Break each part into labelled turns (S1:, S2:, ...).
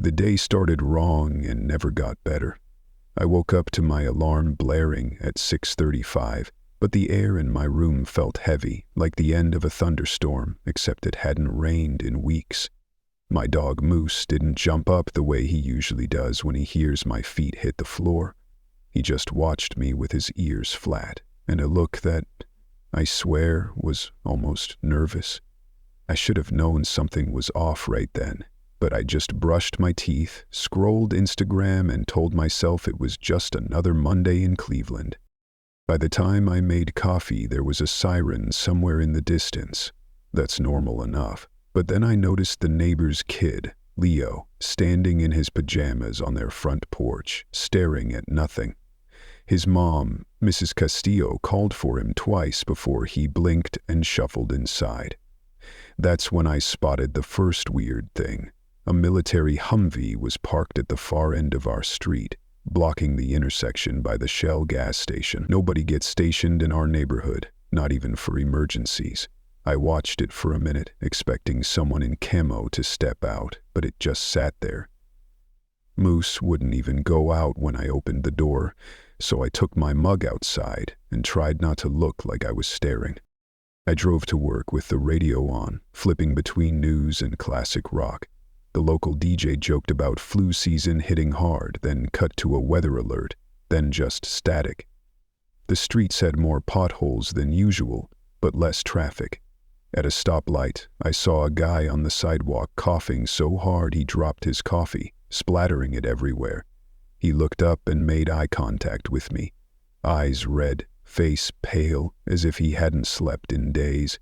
S1: The day started wrong and never got better. I woke up to my alarm blaring at 6:35, but the air in my room felt heavy, like the end of a thunderstorm, except it hadn't rained in weeks. My dog Moose didn't jump up the way he usually does when he hears my feet hit the floor. He just watched me with his ears flat, and a look that, I swear, was almost nervous. I should have known something was off right then, but I just brushed my teeth, scrolled Instagram, and told myself it was just another Monday in Cleveland. By the time I made coffee, there was a siren somewhere in the distance. That's normal enough. But then I noticed the neighbor's kid, Leo, standing in his pajamas on their front porch, staring at nothing. His mom, Mrs. Castillo, called for him twice before he blinked and shuffled inside. That's when I spotted the first weird thing. A military Humvee was parked at the far end of our street, blocking the intersection by the Shell gas station. Nobody gets stationed in our neighborhood, not even for emergencies. I watched it for a minute, expecting someone in camo to step out, but it just sat there. Moose wouldn't even go out when I opened the door, so I took my mug outside and tried not to look like I was staring. I drove to work with the radio on, flipping between news and classic rock. The local DJ joked about flu season hitting hard, then cut to a weather alert, then just static. The streets had more potholes than usual, but less traffic. At a stoplight, I saw a guy on the sidewalk coughing so hard he dropped his coffee, splattering it everywhere. He looked up and made eye contact with me. Eyes red, face pale, as if he hadn't slept in days.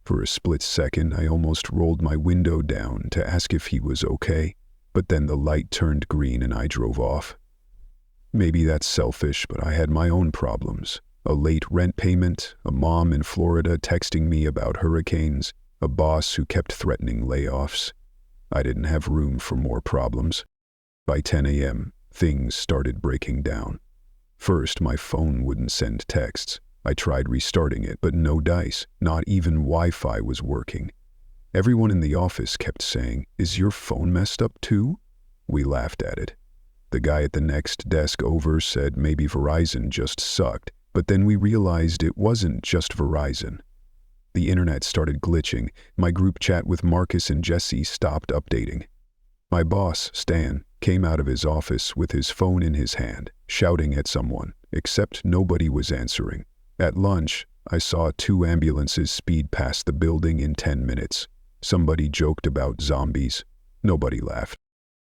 S1: For a split second, I almost rolled my window down to ask if he was okay, but then the light turned green and I drove off. Maybe that's selfish, but I had my own problems. A late rent payment, a mom in Florida texting me about hurricanes, a boss who kept threatening layoffs. I didn't have room for more problems. By 10 a.m., things started breaking down. First, my phone wouldn't send texts. I tried restarting it, but no dice, not even Wi-Fi was working. Everyone in the office kept saying, "Is your phone messed up too?" We laughed at it. The guy at the next desk over said maybe Verizon just sucked, but then we realized it wasn't just Verizon. The internet started glitching. My group chat with Marcus and Jesse stopped updating. My boss, Stan, came out of his office with his phone in his hand, shouting at someone, except nobody was answering. At lunch, I saw 2 ambulances speed past the building in 10 minutes. Somebody joked about zombies. Nobody laughed.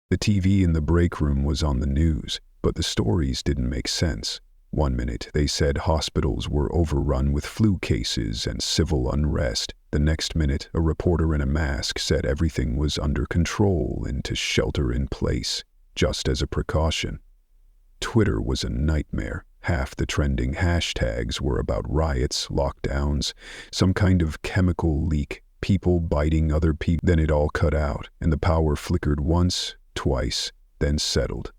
S1: The TV in the break room was on the news, but the stories didn't make sense. One minute they said hospitals were overrun with flu cases and civil unrest. The next minute, a reporter in a mask said everything was under control and to shelter in place, just as a precaution. Twitter was a nightmare. Half the trending hashtags were about riots, lockdowns, some kind of chemical leak, people biting other people. Then it all cut out, and the power flickered once, twice, then settled.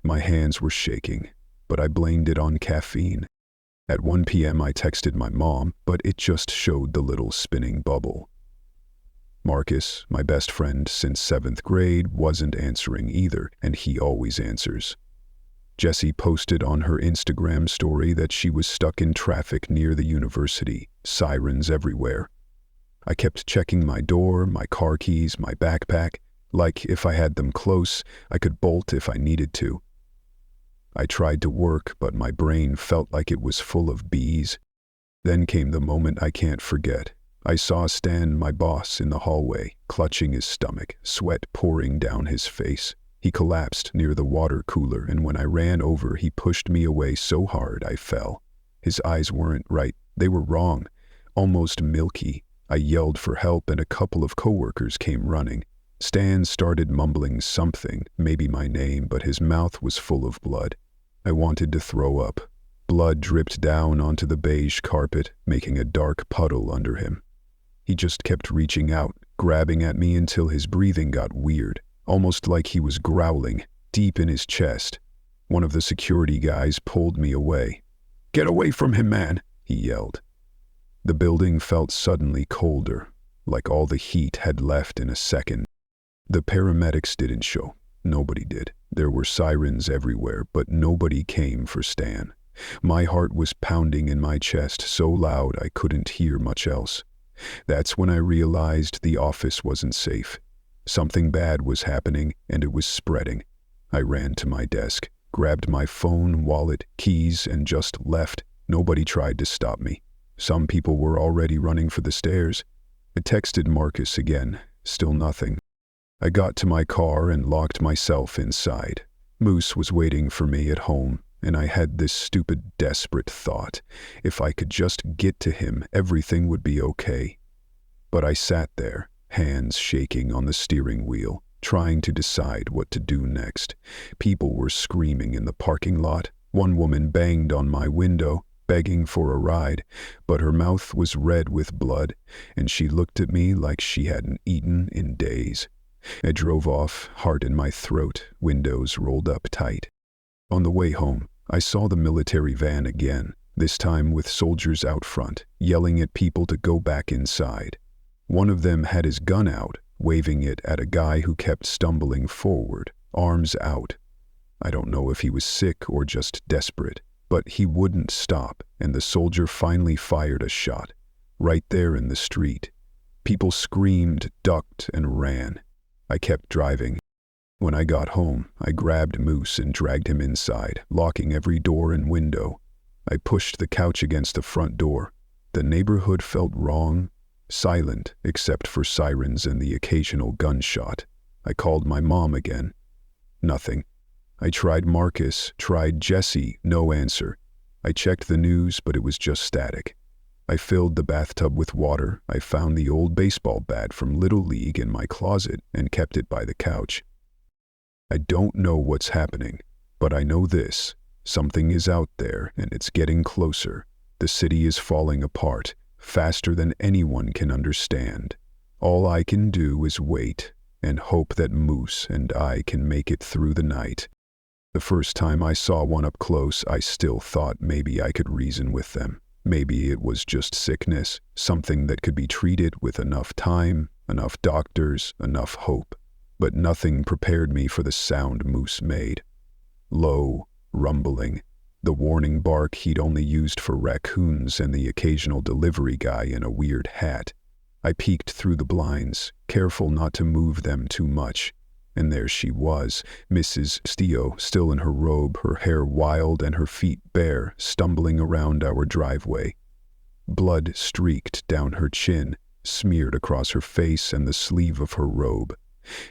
S1: My hands were shaking, but I blamed it on caffeine. At 1 p.m. I texted my mom, but it just showed the little spinning bubble. Marcus, my best friend since 7th grade, wasn't answering either, and he always answers. Jessie posted on her Instagram story that she was stuck in traffic near the university, sirens everywhere. I kept checking my door, my car keys, my backpack, like if I had them close, I could bolt if I needed to. I tried to work, but my brain felt like it was full of bees. Then came the moment I can't forget. I saw Stan, my boss, in the hallway, clutching his stomach, sweat pouring down his face. He collapsed near the water cooler, and when I ran over, he pushed me away so hard I fell. His eyes weren't right. They were wrong, almost milky. I yelled for help, and a couple of coworkers came running. Stan started mumbling something, maybe my name, but his mouth was full of blood. I wanted to throw up. Blood dripped down onto the beige carpet, making a dark puddle under him. He just kept reaching out, grabbing at me until his breathing got weird, almost like he was growling, deep in his chest. One of the security guys pulled me away. "Get away from him, man," he yelled. The building felt suddenly colder, like all the heat had left in a second. The paramedics didn't show. Nobody did. There were sirens everywhere, but nobody came for Stan. My heart was pounding in my chest so loud I couldn't hear much else. That's when I realized the office wasn't safe. Something bad was happening, and it was spreading. I ran to my desk, grabbed my phone, wallet, keys, and just left. Nobody tried to stop me. Some people were already running for the stairs. I texted Marcus again. Still nothing. I got to my car and locked myself inside. Moose was waiting for me at home, and I had this stupid, desperate thought. If I could just get to him, everything would be okay. But I sat there, hands shaking on the steering wheel, trying to decide what to do next. People were screaming in the parking lot. One woman banged on my window, begging for a ride, but her mouth was red with blood, and she looked at me like she hadn't eaten in days. I drove off, heart in my throat, windows rolled up tight. On the way home, I saw the military van again, this time with soldiers out front, yelling at people to go back inside. One of them had his gun out, waving it at a guy who kept stumbling forward, arms out. I don't know if he was sick or just desperate, but he wouldn't stop, and the soldier finally fired a shot, right there in the street. People screamed, ducked, and ran. I kept driving. When I got home, I grabbed Moose and dragged him inside, locking every door and window. I pushed the couch against the front door. The neighborhood felt wrong, silent except for sirens and the occasional gunshot. I called my mom again. Nothing. I tried Marcus, tried Jesse, no answer. I checked the news, but it was just static. I filled the bathtub with water. I found the old baseball bat from Little League in my closet and kept it by the couch. I don't know what's happening, but I know this. Something is out there, and it's getting closer. The city is falling apart, faster than anyone can understand. All I can do is wait and hope that Moose and I can make it through the night. The first time I saw one up close, I still thought maybe I could reason with them. Maybe it was just sickness, something that could be treated with enough time, enough doctors, enough hope. But nothing prepared me for the sound Moose made. Low, rumbling, the warning bark he'd only used for raccoons and the occasional delivery guy in a weird hat. I peeked through the blinds, careful not to move them too much. And there she was, Mrs. Castillo, still in her robe, her hair wild and her feet bare, stumbling around our driveway. Blood streaked down her chin, smeared across her face and the sleeve of her robe.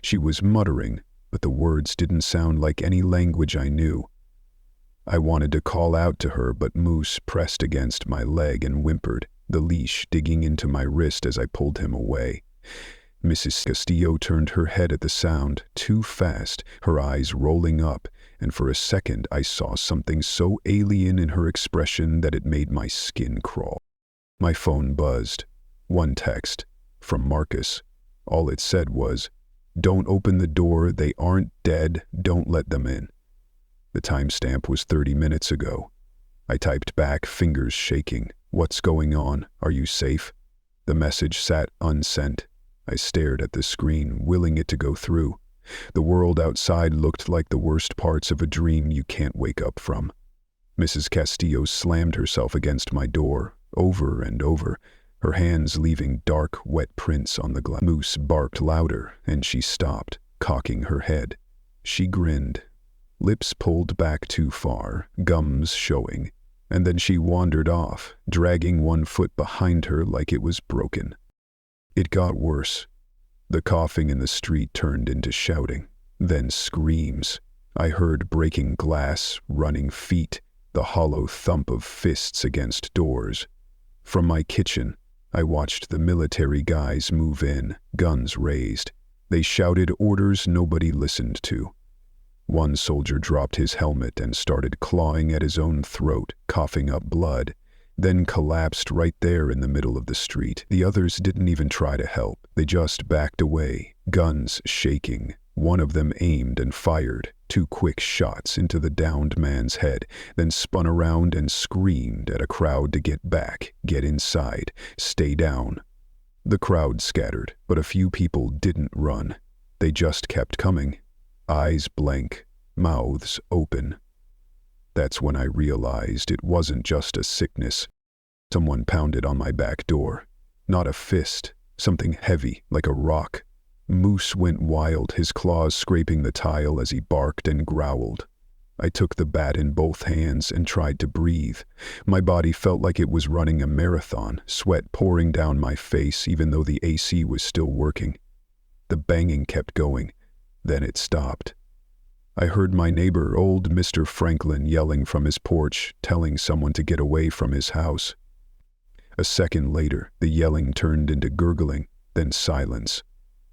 S1: She was muttering, but the words didn't sound like any language I knew. I wanted to call out to her, but Moose pressed against my leg and whimpered, the leash digging into my wrist as I pulled him away. Mrs. Castillo turned her head at the sound, too fast, her eyes rolling up, and for a second I saw something so alien in her expression that it made my skin crawl. My phone buzzed. One text, from Marcus. All it said was, "Don't open the door, they aren't dead, don't let them in." The timestamp was 30 minutes ago. I typed back, fingers shaking. "What's going on? Are you safe?" The message sat unsent. I stared at the screen, willing it to go through. The world outside looked like the worst parts of a dream you can't wake up from. Mrs. Castillo slammed herself against my door, over and over, her hands leaving dark, wet prints on the glass. Moose barked louder, and she stopped, cocking her head. She grinned, lips pulled back too far, gums showing, and then she wandered off, dragging one foot behind her like it was broken. It got worse. The coughing in the street turned into shouting, then screams. I heard breaking glass, running feet, the hollow thump of fists against doors. From my kitchen, I watched the military guys move in, guns raised. They shouted orders nobody listened to. One soldier dropped his helmet and started clawing at his own throat, coughing up blood, then collapsed right there in the middle of the street. The others didn't even try to help. They just backed away, guns shaking. One of them aimed and fired 2 quick shots into the downed man's head, then spun around and screamed at a crowd to get back, get inside, stay down. The crowd scattered, but a few people didn't run. They just kept coming. eyes blank, mouths open. That's when I realized it wasn't just a sickness. Someone pounded on my back door. Not a fist, something heavy, like a rock. Moose went wild, his claws scraping the tile as he barked and growled. I took the bat in both hands and tried to breathe. My body felt like it was running a marathon, sweat pouring down my face even though the AC was still working. The banging kept going, then it stopped. I heard my neighbor, old Mr. Franklin, yelling from his porch, telling someone to get away from his house. A second later, the yelling turned into gurgling, then silence.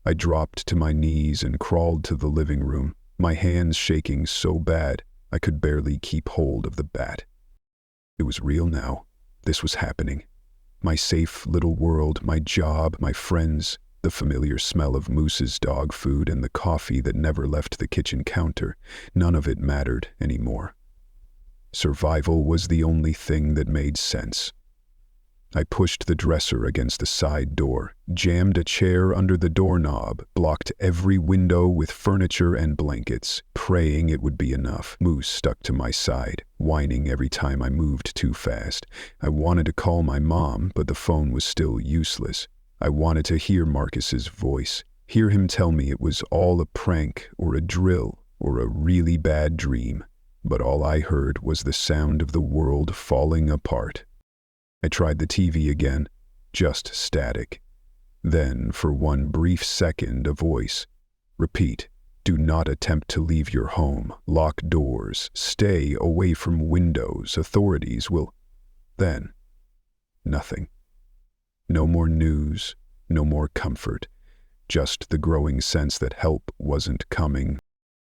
S1: I dropped to my knees and crawled to the living room, my hands shaking so bad I could barely keep hold of the bat. It was real now. This was happening. My safe little world, my job, my friends, the familiar smell of Moose's dog food and the coffee that never left the kitchen counter, none of it mattered anymore. Survival was the only thing that made sense. I pushed the dresser against the side door, jammed a chair under the doorknob, blocked every window with furniture and blankets, praying it would be enough. Moose stuck to my side, whining every time I moved too fast. I wanted to call my mom, but the phone was still useless. I wanted to hear Marcus's voice, hear him tell me it was all a prank or a drill or a really bad dream, but all I heard was the sound of the world falling apart. I tried the TV again, just static. Then, for one brief second, a voice. Repeat. Do not attempt to leave your home. Lock doors. Stay away from windows. Authorities will... Then, nothing. No more news, no more comfort. Just the growing sense that help wasn't coming.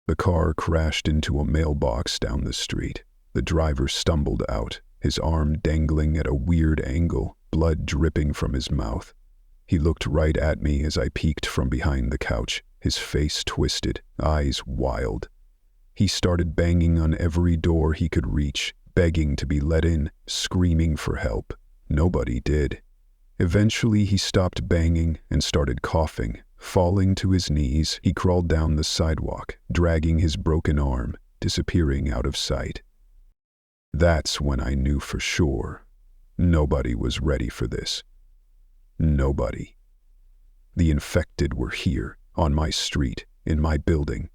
S1: The car crashed into a mailbox down the street. The driver stumbled out, his arm dangling at a weird angle, blood dripping from his mouth. He looked right at me as I peeked from behind the couch, his face twisted, eyes wild. He started banging on every door he could reach, begging to be let in, screaming for help. Nobody did. Eventually he stopped banging and started coughing. Falling to his knees, he crawled down the sidewalk, dragging his broken arm, disappearing out of sight. That's when I knew for sure. Nobody was ready for this. Nobody. The infected were here, on my street, in my building.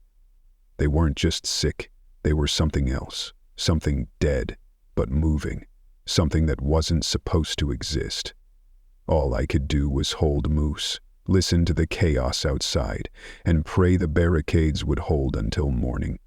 S1: They weren't just sick, they were something else, something dead, but moving, something that wasn't supposed to exist. All I could do was hold Moose, listen to the chaos outside, and pray the barricades would hold until morning.